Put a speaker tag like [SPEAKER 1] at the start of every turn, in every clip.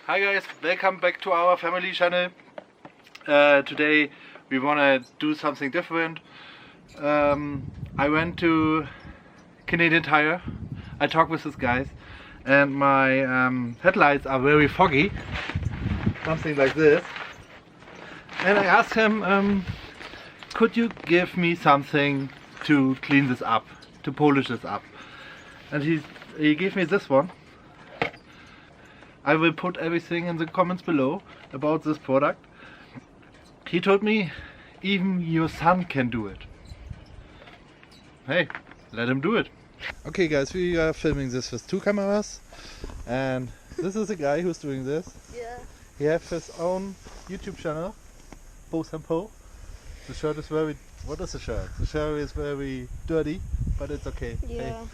[SPEAKER 1] Hi guys, welcome back to our family channel. Today we wanna do something different. I went to Canadian Tire. I talked with these guys and my headlights are very foggy. Something like this. And I asked him, could you give me something to clean this up, to polish this up? And he gave me this one. I will put everything in the comments below about this product. He told me even your son can do it. Hey, let him do it. Okay guys, we are filming this with 2 cameras and this is the guy who's doing this.
[SPEAKER 2] Yeah.
[SPEAKER 1] He has his own YouTube channel, POSAMPO. The shirt is very... What is the shirt? The shirt is very dirty, but it's okay.
[SPEAKER 2] Yeah.
[SPEAKER 1] Hey.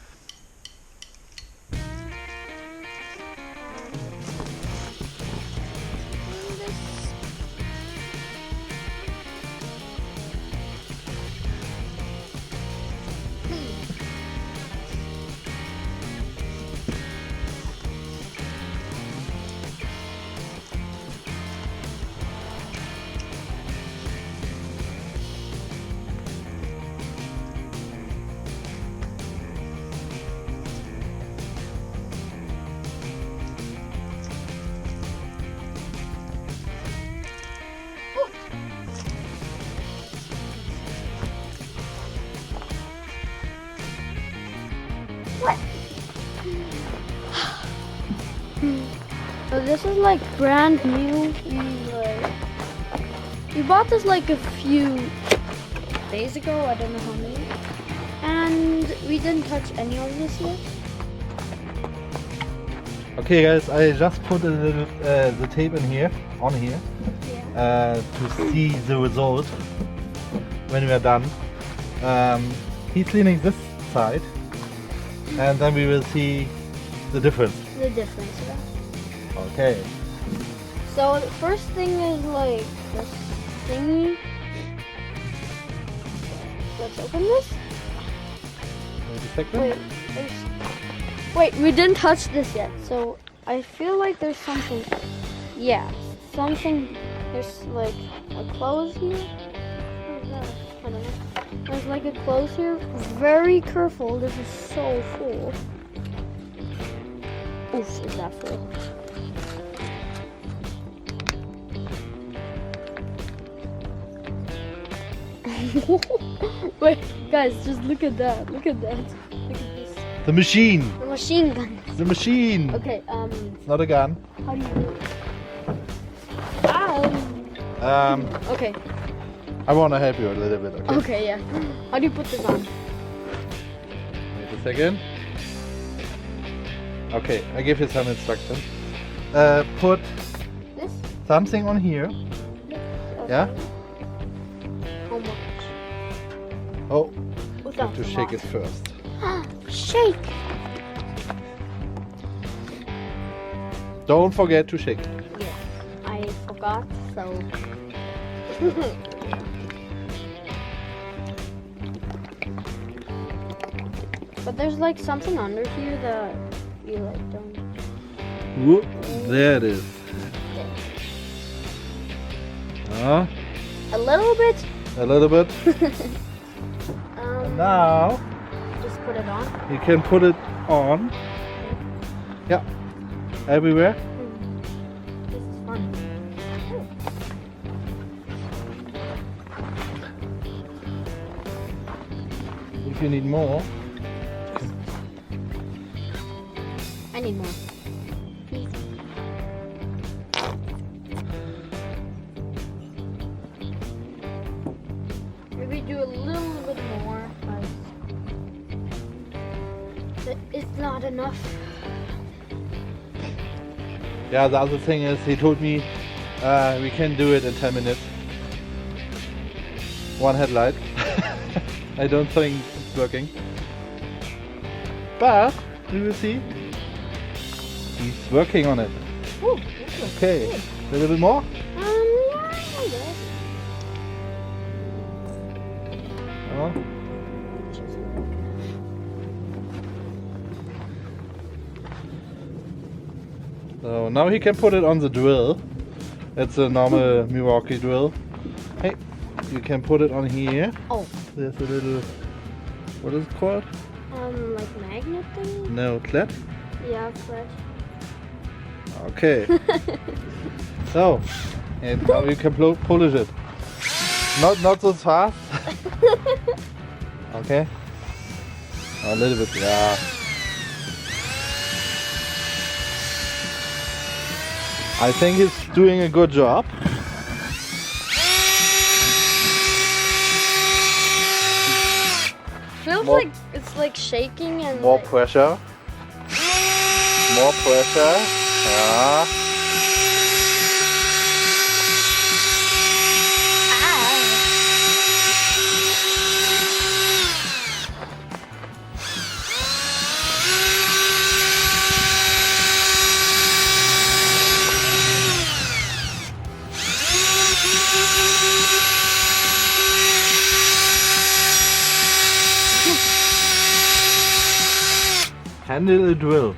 [SPEAKER 2] So this is like brand new. We bought this like a few days ago. I don't know how many. And we didn't touch any of this yet.
[SPEAKER 1] Okay guys, I just put a little, the tape in here, on here, to see the result when we are done. He's cleaning this side and then we will see the difference.
[SPEAKER 2] The difference, yeah.
[SPEAKER 1] Okay.
[SPEAKER 2] So the first thing is like this thingy. Let's open this.
[SPEAKER 1] Wait a second.
[SPEAKER 2] Wait, we didn't touch this yet. So I feel like there's something. Yeah, something. There's like a close here. What is that? I don't know. There's like a close here. Very careful. This is so full. Oof, is that full? Wait, guys, just look at that. Look at that. Look at this.
[SPEAKER 1] The machine.
[SPEAKER 2] The machine gun.
[SPEAKER 1] The machine.
[SPEAKER 2] Okay,
[SPEAKER 1] It's not a gun.
[SPEAKER 2] how do you do it? Okay.
[SPEAKER 1] I want to help you a little bit, okay?
[SPEAKER 2] Okay, yeah. How do you put this on?
[SPEAKER 1] Wait a second. Okay, I give you some instructions. Put
[SPEAKER 2] This?
[SPEAKER 1] something on here.
[SPEAKER 2] Okay.
[SPEAKER 1] Yeah?
[SPEAKER 2] How much?
[SPEAKER 1] Oh, you
[SPEAKER 2] Without
[SPEAKER 1] have to
[SPEAKER 2] the
[SPEAKER 1] shake it
[SPEAKER 2] lock.
[SPEAKER 1] first.
[SPEAKER 2] Shake!
[SPEAKER 1] Don't forget to shake it.
[SPEAKER 2] Yeah, I forgot, so... But there's like something under here that you like don't...
[SPEAKER 1] Whoop, there it is.
[SPEAKER 2] A little bit.
[SPEAKER 1] A little bit. And now
[SPEAKER 2] Just put it on.
[SPEAKER 1] you can put it on. Yeah, everywhere.
[SPEAKER 2] This is fun.
[SPEAKER 1] If you need more,
[SPEAKER 2] I need more. Please. Maybe do a little bit more, but it's not enough.
[SPEAKER 1] yeah, the other thing is he told me we can do it in 10 minutes. One headlight. I don't think it's working. But we will see. He's working on it.
[SPEAKER 2] Ooh,
[SPEAKER 1] Okay, a little bit more?
[SPEAKER 2] yeah, I guess.
[SPEAKER 1] Oh. So now he can put it on the drill. It's a normal Milwaukee drill. Hey, you can put it on here.
[SPEAKER 2] Oh.
[SPEAKER 1] There's a little, what is it called?
[SPEAKER 2] Like magnet thing?
[SPEAKER 1] No, clet?
[SPEAKER 2] Yeah, clet.
[SPEAKER 1] Okay. So, and now you can polish it. Not so fast. Okay. A little bit, yeah. I think he's doing a good job.
[SPEAKER 2] Feels like it's like shaking and
[SPEAKER 1] more
[SPEAKER 2] like...
[SPEAKER 1] pressure. More pressure. Yeah. Handle a drill.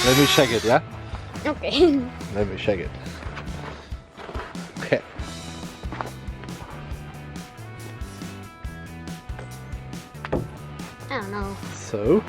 [SPEAKER 1] Let me check it, yeah?
[SPEAKER 2] Okay.
[SPEAKER 1] Let me check it. Okay.
[SPEAKER 2] I don't know.
[SPEAKER 1] So.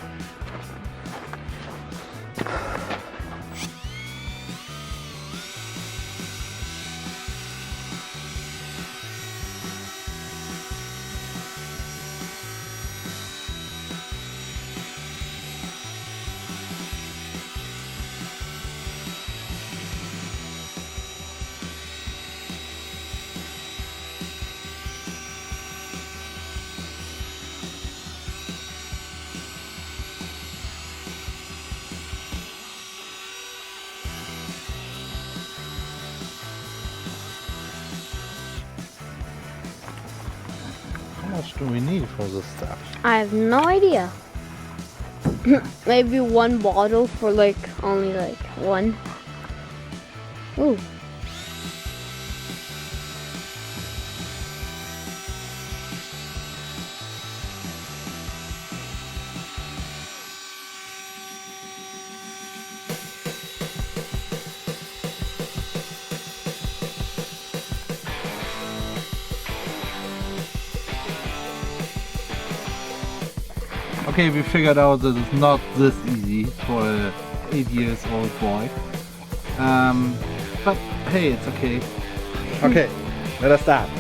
[SPEAKER 1] How much do we need for this stuff?
[SPEAKER 2] I have no idea. Maybe one bottle for like only like one. Ooh.
[SPEAKER 1] Okay, we figured out that it's not this easy for a 8-year-old boy. But hey, it's okay. Okay, let us start.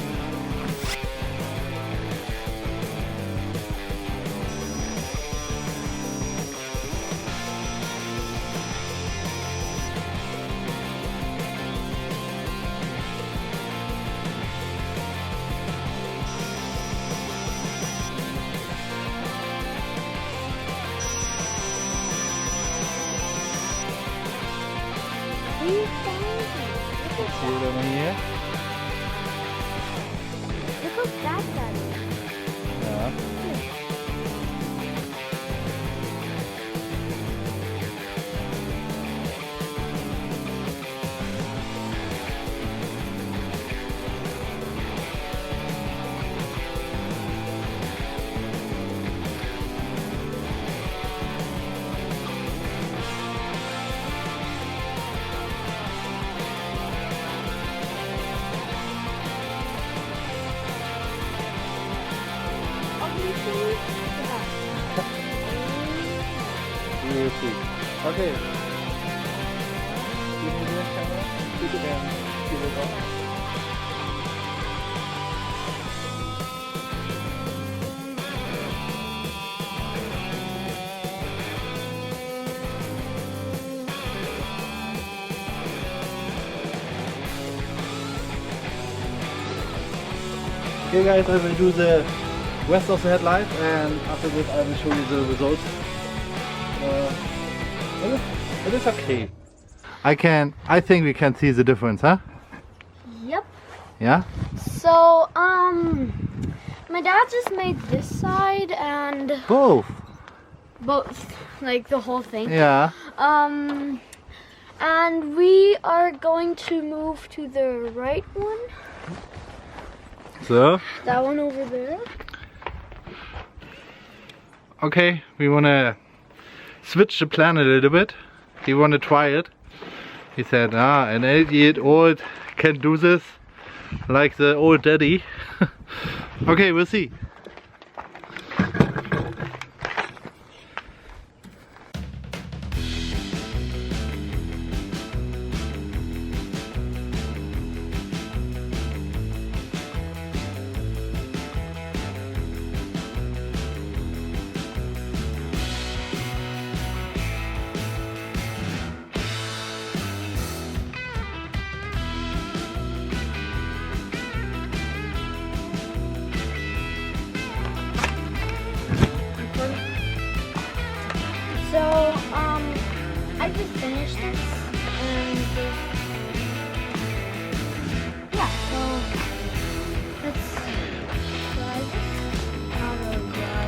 [SPEAKER 1] See it over here?
[SPEAKER 2] Look how fast that is.
[SPEAKER 1] Yeah. We will see. Okay. Give me the camera. You can give it on. Okay guys, I will do the rest of the headlight and after that I will show you the results. It is okay. I think we can see the difference, huh?
[SPEAKER 2] Yep.
[SPEAKER 1] Yeah?
[SPEAKER 2] So, my dad just made this side and
[SPEAKER 1] Both.
[SPEAKER 2] both, like the whole thing.
[SPEAKER 1] Yeah.
[SPEAKER 2] And we are going to move to the right one.
[SPEAKER 1] So?
[SPEAKER 2] That one over there.
[SPEAKER 1] Okay, we wanna switch the plan a little bit. He wanna try it. He said, an 8-year-old can do this like the old daddy. Okay, we'll see.
[SPEAKER 2] So, I just finished this, and yeah, so let's try this. Not really dry.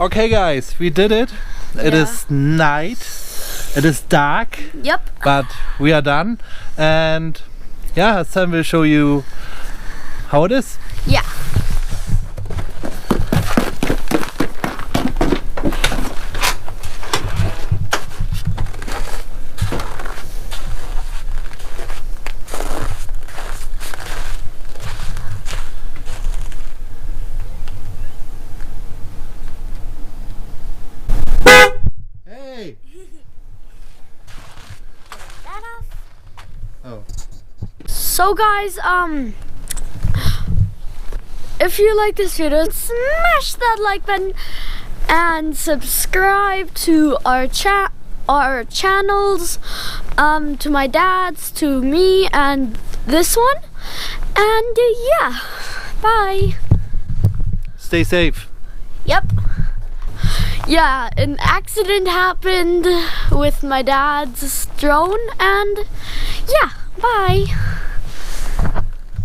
[SPEAKER 1] Okay guys, we did it. It is night. It is dark.
[SPEAKER 2] Yep.
[SPEAKER 1] But we are done. And yeah, Sam will show you how it is.
[SPEAKER 2] Yeah.
[SPEAKER 1] Hey! Oh.
[SPEAKER 2] So guys, if you like this video, smash that like button and subscribe to our channels, to my dad's, to me, and this one. And yeah, bye.
[SPEAKER 1] Stay safe.
[SPEAKER 2] Yep. Yeah, an accident happened with my dad's drone, and yeah, bye.